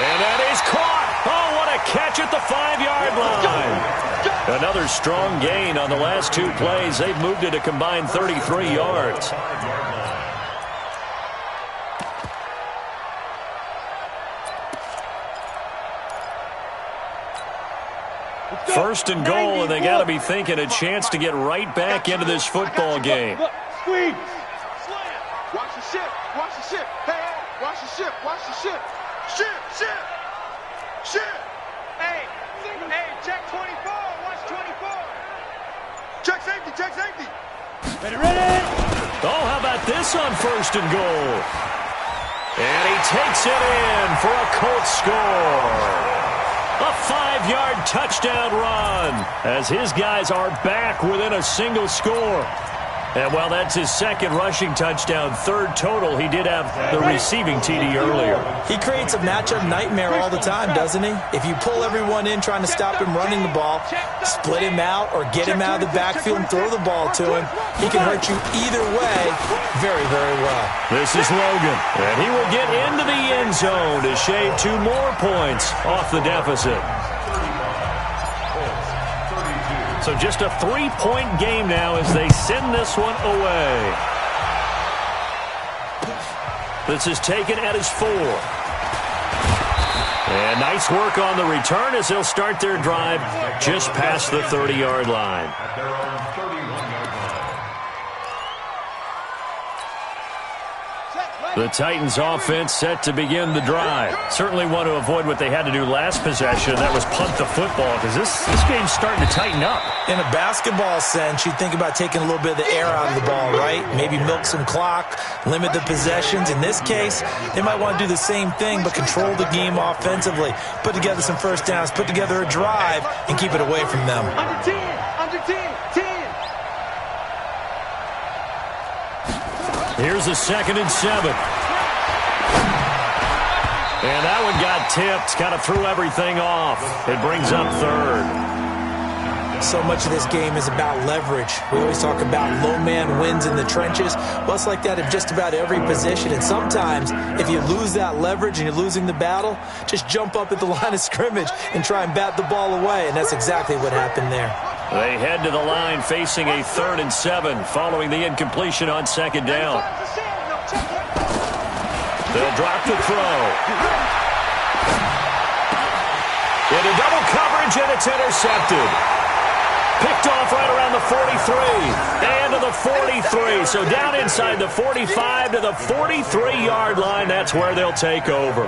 B: And that is caught. Oh, what a catch at the 5-yard line. Another strong gain on the last two plays. They've moved it a combined 33 yards. First and goal, and they got to be thinking a chance to get right back into this football game.
C: Squeeze. Watch the ship. Watch the ship. Hey, watch the ship. Watch the ship. Ship. Hey, check 24. Watch 24. Check safety. Ready.
B: Oh, how about this on first and goal? And he takes it in for a Colts score. A 5-yard touchdown run as his guys are back within a single score. And while that's his second rushing touchdown, third total, he did have the receiving TD earlier.
D: He creates a matchup nightmare all the time, doesn't he? If you pull everyone in trying to stop him running the ball, split him out or get him out of the backfield and throw the ball to him, he can hurt you either way very, very well.
B: This is Logan, and he will get into the end zone to shave 2 more points off the deficit. So just a 3-point game now as they send this one away. This is taken at his 4. And nice work on the return as they'll start their drive just past the 30-yard line.
E: At their own 31-yard line.
B: The Titans offense set to begin the drive. Certainly want to avoid what they had to do last possession. That was punt the football because this game's starting to tighten up.
D: In a basketball sense, you think about taking a little bit of the air out of the ball, right? Maybe milk some clock, limit the possessions. In this case, they might want to do the same thing but control the game offensively. Put together some first downs, put together a drive, and keep it away from them.
C: Under 10.
B: Here's a 2nd and 7. And that one got tipped, kind of threw everything off. It brings up 3rd.
D: So much of this game is about leverage. We always talk about low man wins in the trenches. Well, it's like that in just about every position. And sometimes, if you lose that leverage and you're losing the battle, just jump up at the line of scrimmage and try and bat the ball away. And that's exactly what happened there.
B: They head to the line facing a 3rd and 7 following the incompletion on 2nd down. They'll drop the throw. Into double coverage, and it's intercepted. Picked off right around the 43 and to the 43. So down inside the 45 to the 43-yard line. That's where they'll take over.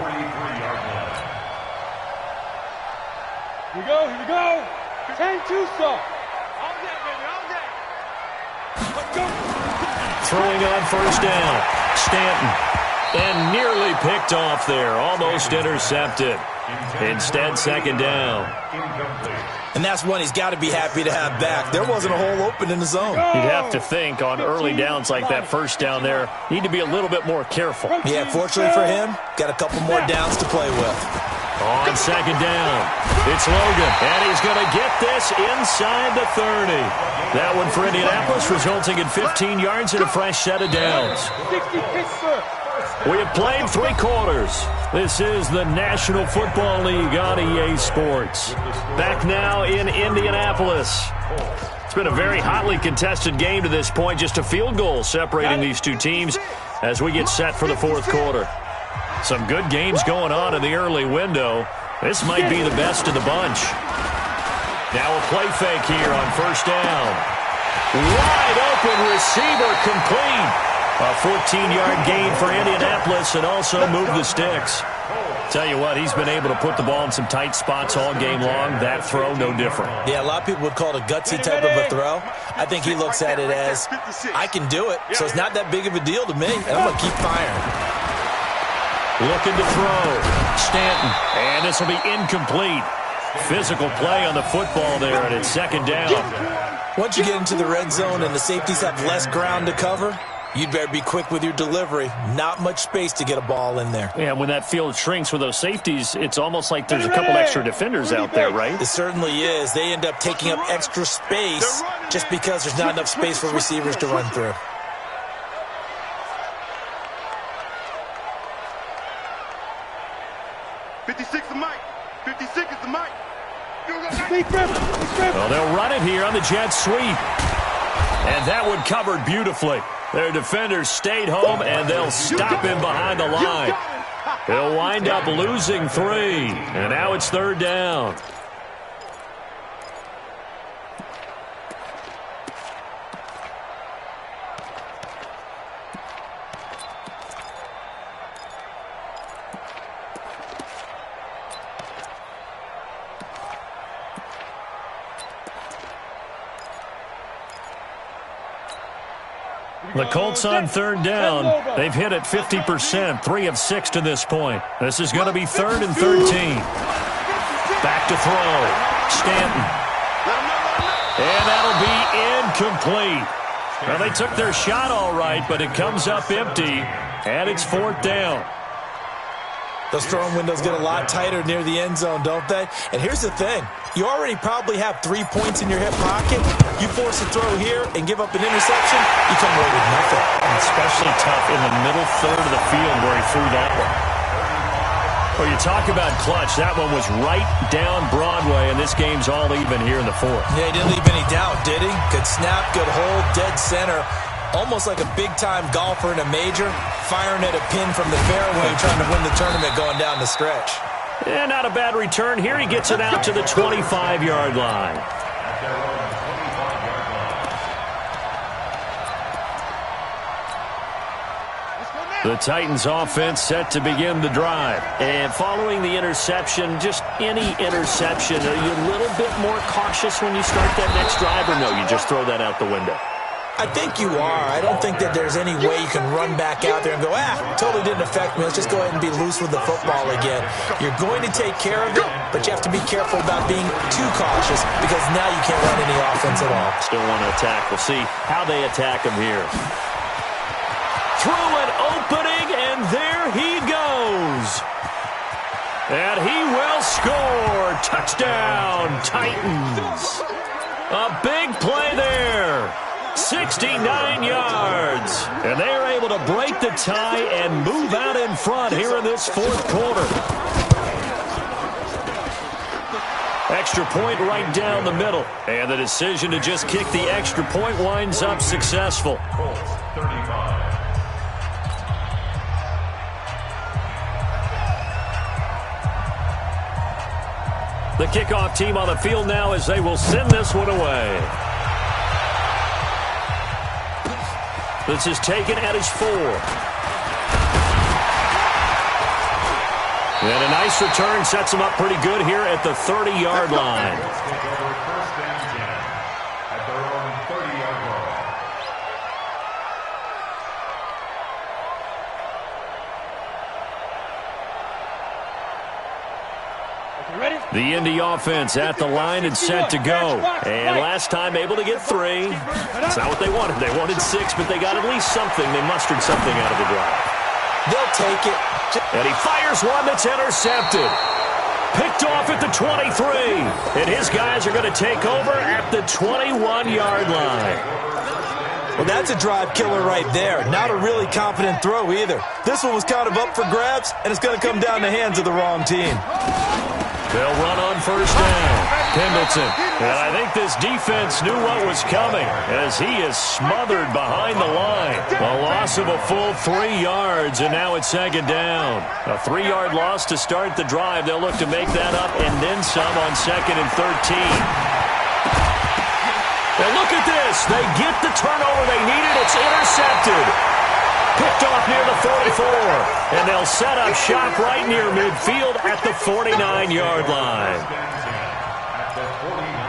C: Here we go. 10-2 stop. All day, baby, all day. Let's go.
B: Throwing on first down. Stanton. And nearly picked off there. Almost intercepted. Instead, 2nd down.
D: And that's one he's got to be happy to have back. There wasn't a hole open in the zone.
B: You'd have to think on early downs like that first down there, need to be a little bit more careful.
D: Yeah, fortunately for him, got a couple more downs to play with.
B: On 2nd down, it's Logan, and he's going to get this inside the 30. That one for Indianapolis, resulting in 15 yards and a fresh set of downs. We have played 3 quarters. This is the National Football League on EA Sports. Back now in Indianapolis. It's been a very hotly contested game to this point. Just a field goal separating these two teams as we get set for the 4th quarter. Some good games going on in the early window. This might be the best of the bunch. Now a play fake here on first down. Wide open receiver complete. A 14-yard gain for Indianapolis and also moved the sticks. Tell you what, he's been able to put the ball in some tight spots all game long. That throw, no different.
D: Yeah, a lot of people would call it a gutsy type of a throw. I think he looks at it as, I can do it, so it's not that big of a deal to me, and I'm going to keep firing.
B: Looking to throw. Stanton. And this will be incomplete. Physical play on the football there, and it's second down.
D: Once you get into the red zone and the safeties have less ground to cover, you'd better be quick with your delivery. Not much space to get a ball in there.
B: Yeah, when that field shrinks with those safeties, it's almost like there's a couple extra defenders out there, right?
D: It certainly is. They end up taking up extra space just because there's not enough space for receivers to run through.
B: Well, they'll run it here on the jet sweep. And that one covered beautifully. Their defenders stayed home, and they'll stop him behind the line. He'll wind up losing 3. And now it's third down. The Colts on third down. They've hit it 50%, 3 of 6 to this point. This is going to be 3rd and 13. Back to throw. Stanton. And that'll be incomplete. Well, they took their shot all right, but it comes up empty, and it's 4th down.
D: Those throwing windows get a lot tighter near the end zone, don't they? And here's the thing. You already probably have 3 points in your hip pocket. You force a throw here and give up an interception, you come away with nothing.
B: Especially tough in the middle third of the field where he threw that one. Well, you talk about clutch. That one was right down Broadway, and this game's all even here in the 4th.
D: Yeah, he didn't leave any doubt, did he? Good snap, good hold, dead center. Almost like a big-time golfer in a major, firing at a pin from the fairway, trying to win the tournament going down the stretch.
B: Yeah, not a bad return. Here he gets it out to the 25-yard line. The Titans offense set to begin the drive. And following the interception, just any interception, are you a little bit more cautious when you start that next drive, or no, you just throw that out the window?
D: I think you are. I don't think that there's any way you can run back out there and go, totally didn't affect me. Let's just go ahead and be loose with the football again. You're going to take care of it, but you have to be careful about being too cautious because now you can't run any offense at all.
B: Still want to attack. We'll see how they attack him here. Through an opening, and there he goes. And he will score. Touchdown, Titans. A big play there. 69 yards. And they are able to break the tie and move out in front here in this 4th quarter. Extra point right down the middle. And the decision to just kick the extra point winds up successful.
E: Colts 35.
B: The kickoff team on the field now as they will send this one away. This is taken at his 4. And a nice return sets him up pretty good here at the 30-yard line.
E: Take over 1st and 10 at their own 30-yard line.
B: The Indy offense at the line and set to go. And last time able to get 3. That's not what they wanted. They wanted 6, but they got at least something. They mustered something out of the drive.
D: They'll take it.
B: And he fires one that's intercepted. Picked off at the 23. And his guys are going to take over at the 21-yard line.
D: Well, that's a drive killer right there. Not a really confident throw either. This one was kind of up for grabs, and it's going to come down the hands of the wrong team.
B: They'll run on 1st down. Pendleton. And I think this defense knew what was coming as he is smothered behind the line. A loss of a full 3 yards, and now it's 2nd down. A 3-yard loss to start the drive. They'll look to make that up and then some on 2nd and 13. And look at this. They get the turnover they needed. It's intercepted. Picked off near the 44. And they'll set up shop right near midfield at the 49-yard line.
E: At the 49-yard line.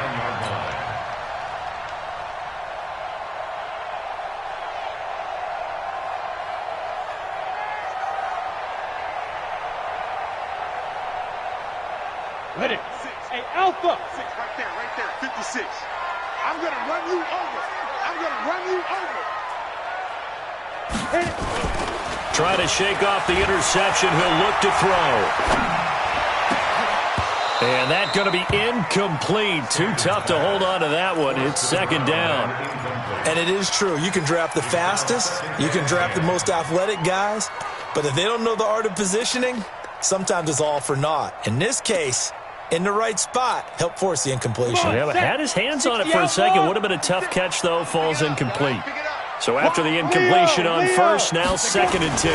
C: Ready. Hey, Alpha. 6 right there, 56. I'm going to run you over. I'm going to run you over. Hit it.
B: Trying to shake off the interception. He'll look to throw. And that's going to be incomplete. Too tough to hold on to that one. It's second down.
D: And it is true. You can draft the fastest. You can draft the most athletic guys. But if they don't know the art of positioning, sometimes it's all for naught. In this case, in the right spot, help force the incompletion.
B: Yeah, but had his hands on it for a second. Would have been a tough catch, though. Falls incomplete. So after the incompletion on first, now second and 10.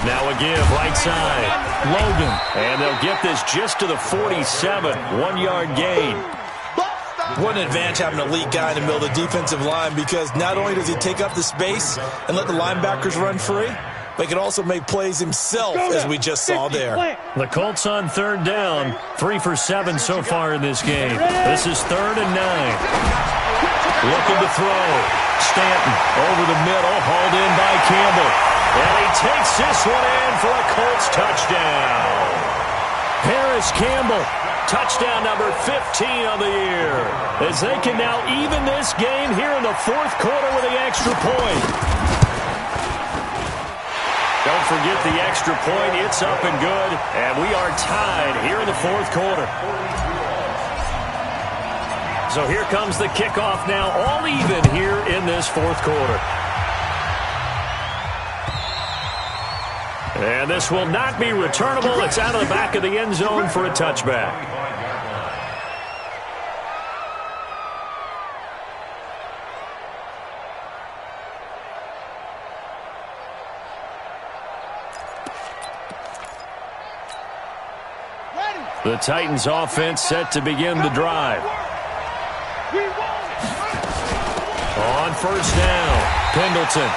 B: Now a give, right side. Logan. And they'll get this just to the 47. 1-yard gain.
D: What an advantage having an elite guy in the middle of the defensive line, because not only does he take up the space and let the linebackers run free, but he can also make plays himself, as we just saw there.
B: The Colts on third down. 3 for 7 so far in this game. This is 3rd and 9. Looking to throw. Stanton over the middle, hauled in by Campbell. And he takes this one in for a Colts touchdown. Harris Campbell, touchdown number 15 on the year. As they can now even this game here in the fourth quarter with the extra point. Don't forget the extra point. It's up and good. And we are tied here in the fourth quarter. So here comes the kickoff now, all even here in this fourth quarter. And this will not be returnable. It's out of the back of the end zone for a touchback. The Titans offense set to begin the drive. On first down, Pendleton.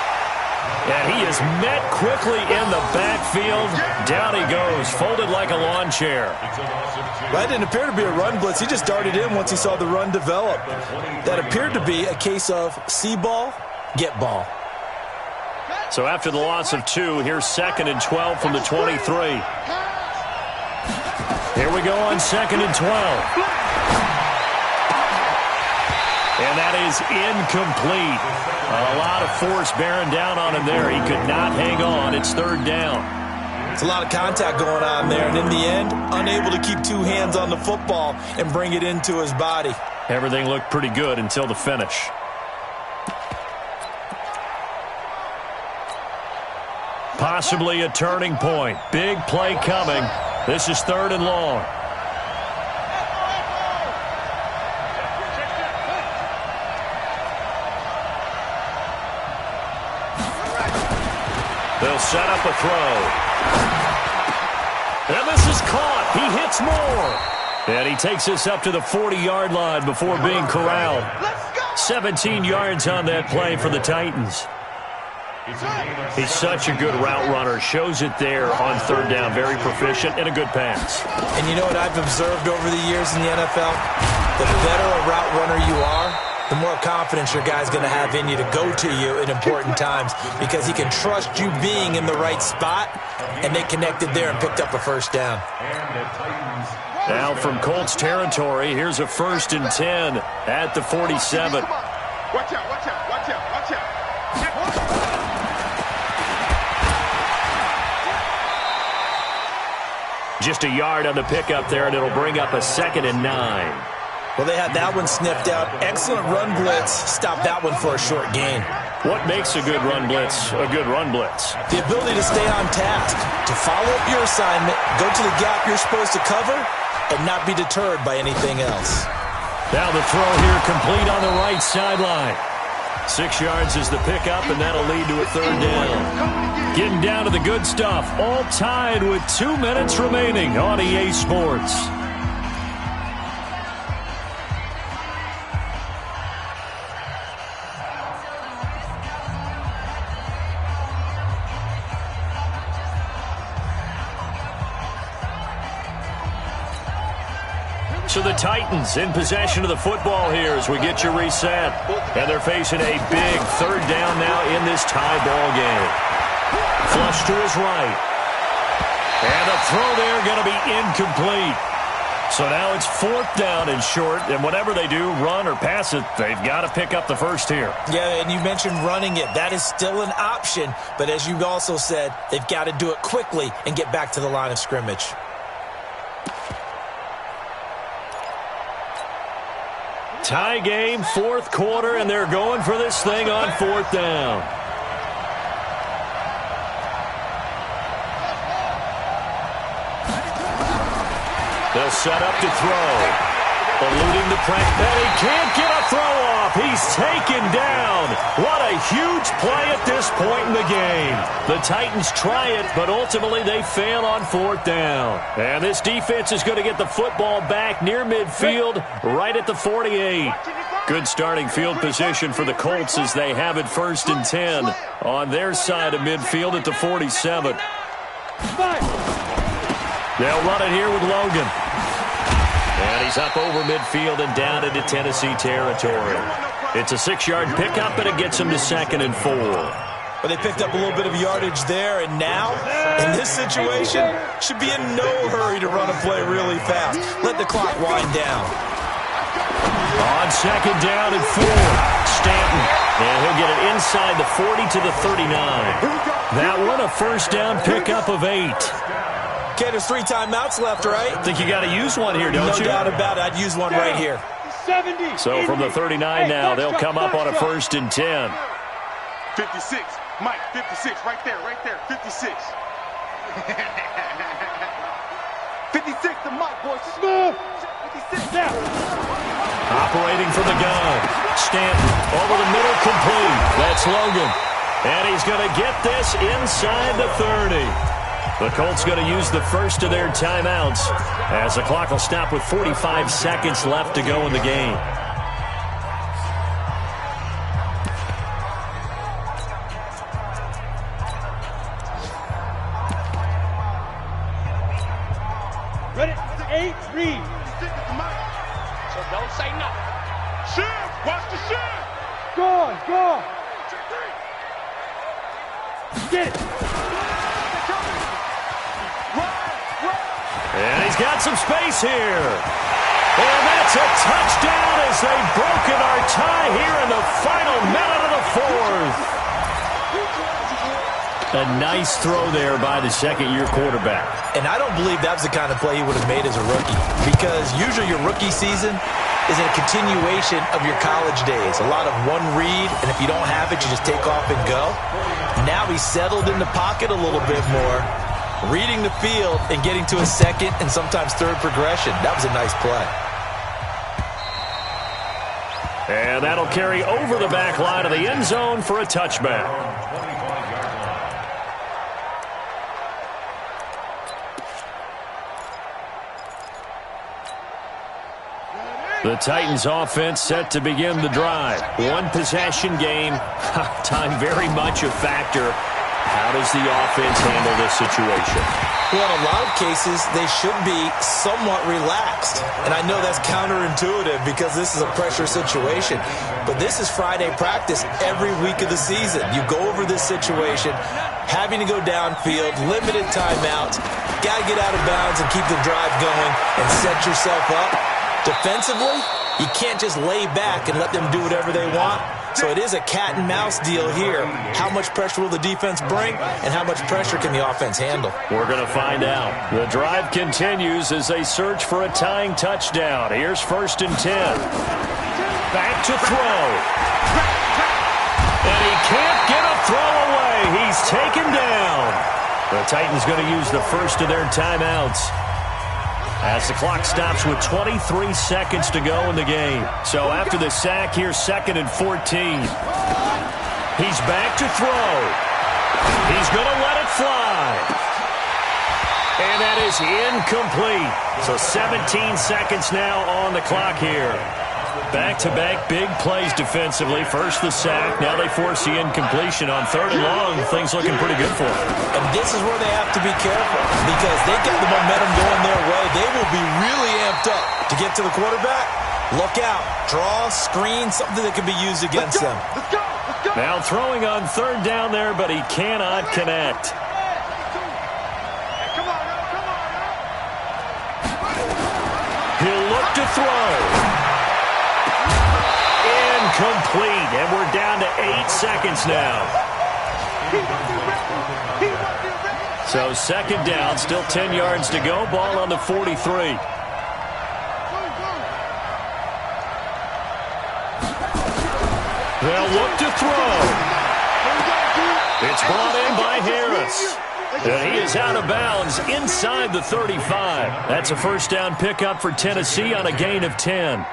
B: And he is met quickly in the backfield. Down he goes, folded like a lawn chair.
D: That didn't appear to be a run blitz. He just darted in once he saw the run develop. That appeared to be a case of see ball, get ball.
B: So after the loss of 2, here's 2nd and 12 from the 23. Here we go on 2nd and 12. And that is incomplete. A lot of force bearing down on him there. He could not hang on. It's 3rd down.
D: It's a lot of contact going on there. And in the end, unable to keep 2 hands on the football and bring it into his body.
B: Everything looked pretty good until the finish. Possibly a turning point. Big play coming. This is 3rd and long. They'll set up a throw. And this is caught. He hits more. And he takes this up to the 40-yard line before being corralled. 17 yards on that play for the Titans. He's such a good route runner. Shows it there on 3rd down. Very proficient and a good pass.
D: And you know what I've observed over the years in the NFL? The better a route runner you are, the more confidence your guy's going to have in you to go to you in important times, because he can trust you being in the right spot, and they connected there and picked up a first down.
B: Now from Colts territory, here's a 1st and 10 at the 47.
C: Watch out, watch out, watch out, watch out.
B: Just a yard on the pickup there, and it'll bring up a 2nd and 9.
D: Well, they had that one sniffed out. Excellent run blitz. Stop that one for a short gain.
B: What makes a good run blitz a good run blitz?
D: The ability to stay on task, to follow up your assignment, go to the gap you're supposed to cover, and not be deterred by anything else.
B: Now the throw here complete on the right sideline. 6 yards is the pickup, and that'll lead to a 3rd down. Getting down to the good stuff. All tied with 2 minutes remaining on EA Sports. So the Titans in possession of the football here as we get you reset. And they're facing a big third down now in this tie ball game. Flush to his right. And the throw there going to be incomplete. So now it's fourth down and short, and whatever they do, run or pass it, they've got to pick up the first here.
D: Yeah, and you mentioned running it. That is still an option, but as you also said, they've got to do it quickly and get back to the line of scrimmage.
B: Tie game, fourth quarter, and they're going for this thing on fourth down. They'll set up to throw. Eluding the pressure. And he can't get a throw off. He's taken down. What a huge play at this point in the game. The Titans try it, but ultimately they fail on fourth down. And this defense is going to get the football back near midfield, right at the 48. Good starting field position for the Colts as they have it 1st and 10 on their side of midfield at the 47. They'll run it here with Logan. And he's up over midfield and down into Tennessee territory. It's a 6-yard pickup, and it gets him to 2nd and 4.
D: But they picked up a little bit of yardage there, and now, in this situation, should be in no hurry to run a play really fast. Let the clock wind down.
B: On 2nd down and 4, Stanton. And he'll get it inside the 40 to the 39. That one a first down pickup of 8.
D: Okay, there's 3 timeouts left, right?
B: I think you got to use one here, don't you?
D: No doubt about it. I'd use one right here.
C: 70.
B: So from the 39 now, they'll come up on a 1st and 10.
C: 56. Mike, 56. Right there. 56. 56 to Mike, boys. Smooth. 56. Now.
B: Operating from the gun. Stanton over the middle, complete. That's Logan. And he's going to get this inside the 30. The Colts going to use the first of their timeouts as the clock will stop with 45 seconds left to go in the game.
C: Ready? 8, read. So don't say nothing. Shoot! Watch the shoot! Go on. Get it!
B: And he's got some space here. And that's a touchdown as they've broken our tie here in the final minute of the 4th. A nice throw there by the second-year quarterback.
D: And I don't believe that was the kind of play he would have made as a rookie, because usually your rookie season is a continuation of your college days. A lot of one read, and if you don't have it, you just take off and go. Now he's settled in the pocket a little bit more, reading the field and getting to a second and sometimes third progression. That was a nice play.
B: And that'll carry over the back line of the end zone for a touchback. The Titans offense set to begin the drive. One possession game. Time very much a factor. How does the offense handle this situation?
D: Well, in a lot of cases, they should be somewhat relaxed. And I know that's counterintuitive because this is a pressure situation. But this is Friday practice every week of the season. You go over this situation, having to go downfield, limited timeouts, got to get out of bounds and keep the drive going and set yourself up. Defensively, you can't just lay back and let them do whatever they want. So it is a cat and mouse deal here. How much pressure will the defense bring, and how much pressure can the offense handle?
B: We're going to find out. The drive continues as they search for a tying touchdown. Here's 1st and 10. Back to throw. And he can't get a throw away. He's taken down. The Titans going to use the first of their timeouts as the clock stops with 23 seconds to go in the game. So after the sack, here's 2nd and 14. He's back to throw. He's going to let it fly. And that is incomplete. So 17 seconds now on the clock here. Back-to-back big plays defensively. First the sack. Now they force the incompletion on 3rd and long. Things looking pretty good for them.
D: And this is where they have to be careful because they got the momentum going their way. They will be really amped up to get to the quarterback, look out. Draw, screen, something that can be used against them.
C: Let's go.
B: Now throwing on third down there, but he cannot connect.
C: Come on.
B: He'll look to throw. Incomplete, and we're down to 8 seconds now. So second down, still 10 yards to go. Ball on the 43. They'll look to throw. It's brought in by Harris. And he is out of bounds inside the 35. That's a first down pickup for Tennessee on a gain of 10.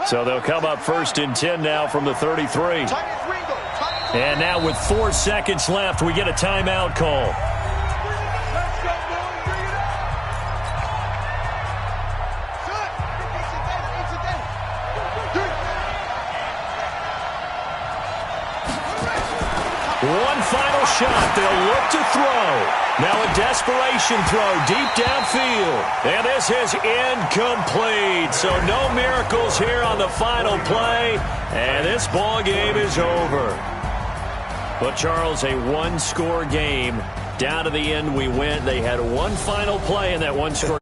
B: So they'll come up first and 10 now from the 33. And now with 4 seconds left, we get a timeout call. One final shot. They'll look to throw. Now a desperation throw deep downfield. And this is incomplete. So no miracles here on the final play. And this ball game is over. But, Charles, a one-score game. Down to the end we went. They had one final play in that one-score